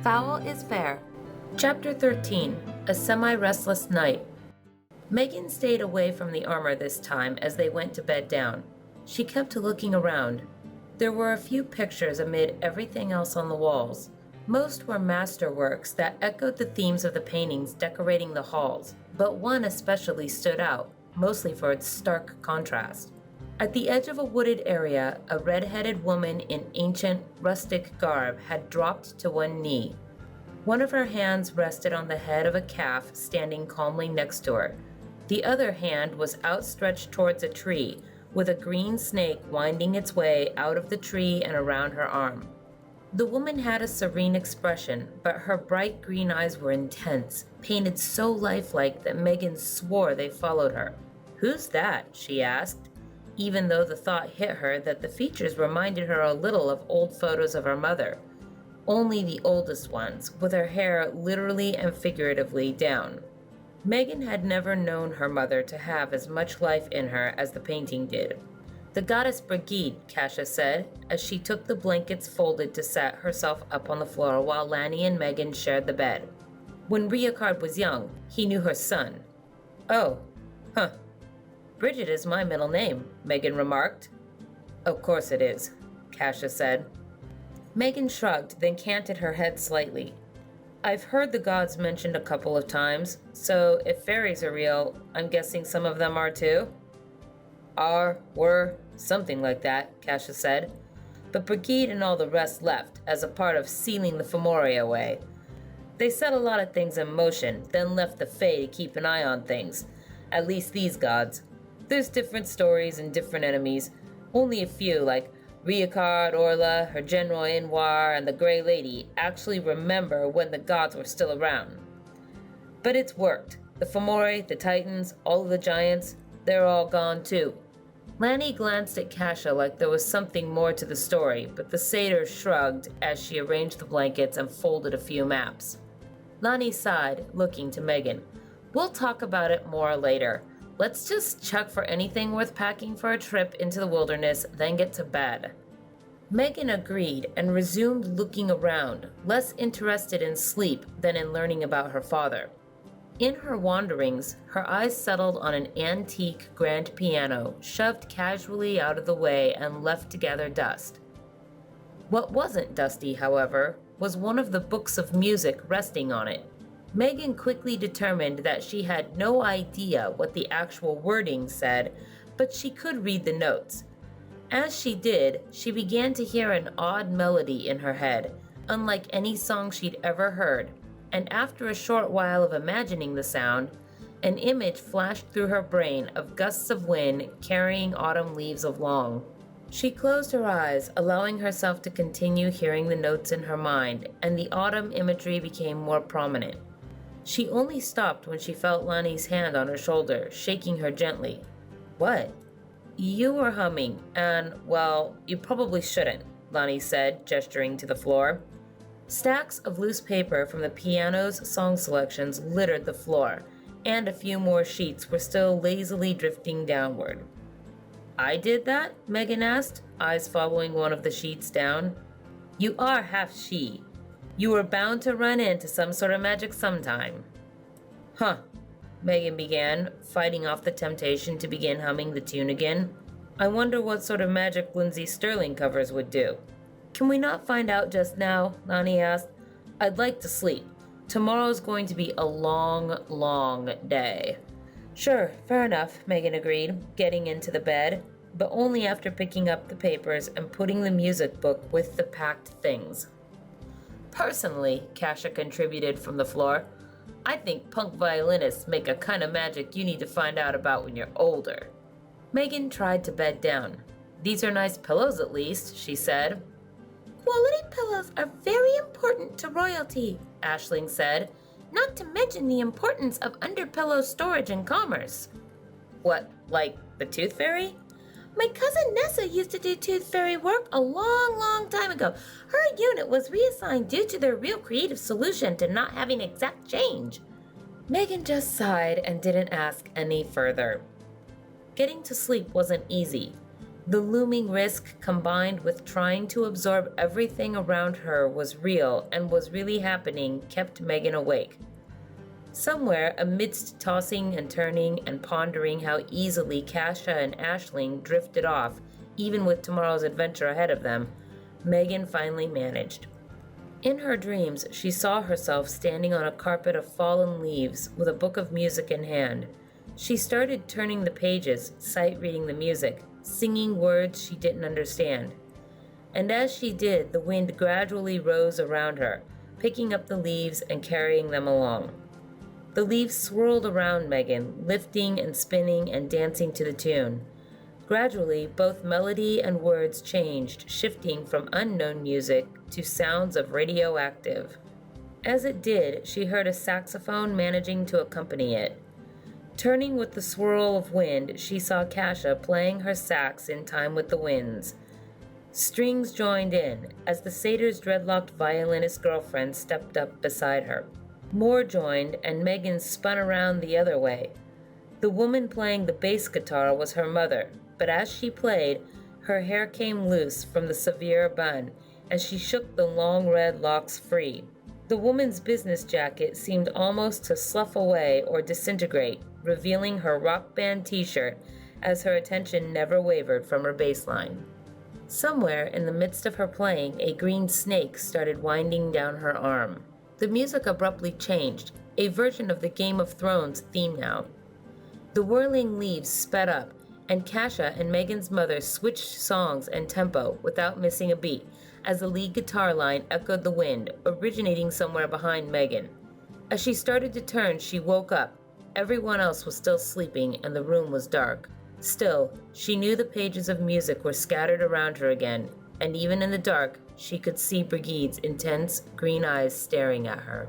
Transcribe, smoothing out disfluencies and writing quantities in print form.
Foul is Fair. Chapter 13, A Semi-restless Night. Megan stayed away from the armor this time as they went to bed down. She kept looking around. There were a few pictures amid everything else on the walls. Most were masterworks that echoed the themes of the paintings decorating the halls, but one especially stood out, mostly for its stark contrast. At the edge of a wooded area, a red-headed woman in ancient, rustic garb had dropped to one knee. One of her hands rested on the head of a calf standing calmly next to her. The other hand was outstretched towards a tree, with a green snake winding its way out of the tree and around her arm. The woman had a serene expression, but her bright green eyes were intense, painted so lifelike that Megan swore they followed her. "Who's that?" she asked, even though the thought hit her that the features reminded her a little of old photos of her mother, only the oldest ones, with her hair literally and figuratively down. Megan had never known her mother to have as much life in her as the painting did. "The goddess Brigid," Kasia said, as she took the blankets folded to set herself up on the floor while Lanny and Megan shared the bed. "When Riacard was young, he knew her son." "Oh, huh. Bridget is my middle name," Megan remarked. "Of course it is," Kasia said. Megan shrugged, then canted her head slightly. "I've heard the gods mentioned a couple of times, so if fairies are real, I'm guessing some of them are too?" Were, something like that," Kasia said. "But Brigid and all the rest left as a part of sealing the Fomori away. They set a lot of things in motion, then left the Fae to keep an eye on things. At least these gods. There's different stories and different enemies. Only a few, like Riacard, Orla, her General Inwar, and the Grey Lady, actually remember when the gods were still around. But it's worked. The Fomori, the Titans, all of the giants, they're all gone too." Lanny glanced at Kasia like there was something more to the story, but the satyr shrugged as she arranged the blankets and folded a few maps. Lanny sighed, looking to Megan. "We'll talk about it more later. Let's just check for anything worth packing for a trip into the wilderness, then get to bed." Megan agreed and resumed looking around, less interested in sleep than in learning about her father. In her wanderings, her eyes settled on an antique grand piano, shoved casually out of the way and left to gather dust. What wasn't dusty, however, was one of the books of music resting on it. Megan quickly determined that she had no idea what the actual wording said, but she could read the notes. As she did, she began to hear an odd melody in her head, unlike any song she'd ever heard, and after a short while of imagining the sound, an image flashed through her brain of gusts of wind carrying autumn leaves along. She closed her eyes, allowing herself to continue hearing the notes in her mind, and the autumn imagery became more prominent. She only stopped when she felt Lanny's hand on her shoulder, shaking her gently. "What?" "You were humming, and, well, you probably shouldn't," Lanny said, gesturing to the floor. Stacks of loose paper from the piano's song selections littered the floor, and a few more sheets were still lazily drifting downward. "I did that?" Megan asked, eyes following one of the sheets down. "You are half she. You were bound to run into some sort of magic sometime." "Huh," Megan began, fighting off the temptation to begin humming the tune again. "I wonder what sort of magic Lindsay Sterling covers would do." "Can we not find out just now?" Lanny asked. "I'd like to sleep. Tomorrow's going to be a long, long day." "Sure, fair enough," Megan agreed, getting into the bed, but only after picking up the papers and putting the music book with the packed things. "Personally," Kasia contributed from the floor, "I think punk violinists make a kind of magic you need to find out about when you're older." Megan tried to bed down. "These are nice pillows at least," she said. "Quality pillows are very important to royalty," Aisling said, "not to mention the importance of underpillow storage and commerce." "What, like the Tooth Fairy?" "My cousin Nessa used to do Tooth Fairy work a long, long time ago. Her unit was reassigned due to their real creative solution to not having exact change." Megan just sighed and didn't ask any further. Getting to sleep wasn't easy. The looming risk, combined with trying to absorb everything around her was real and was really happening, kept Megan awake. Somewhere, amidst tossing and turning and pondering how easily Kasha and Aisling drifted off, even with tomorrow's adventure ahead of them, Megan finally managed. In her dreams, she saw herself standing on a carpet of fallen leaves with a book of music in hand. She started turning the pages, sight-reading the music, singing words she didn't understand. And as she did, the wind gradually rose around her, picking up the leaves and carrying them along. The leaves swirled around Megan, lifting and spinning and dancing to the tune. Gradually, both melody and words changed, shifting from unknown music to sounds of radioactive. As it did, she heard a saxophone managing to accompany it. Turning with the swirl of wind, she saw Kasha playing her sax in time with the winds. Strings joined in as the satyr's dreadlocked violinist girlfriend stepped up beside her. More joined, and Megan spun around the other way. The woman playing the bass guitar was her mother, but as she played, her hair came loose from the severe bun as she shook the long red locks free. The woman's business jacket seemed almost to slough away or disintegrate, revealing her rock band t-shirt as her attention never wavered from her bass line. Somewhere in the midst of her playing, a green snake started winding down her arm. The music abruptly changed, a version of the Game of Thrones theme now. The whirling leaves sped up, and Kasha and Megan's mother switched songs and tempo without missing a beat, as the lead guitar line echoed the wind, originating somewhere behind Megan. As she started to turn, she woke up. Everyone else was still sleeping, and the room was dark. Still, she knew the pages of music were scattered around her again, and even in the dark, she could see Brigitte's intense green eyes staring at her.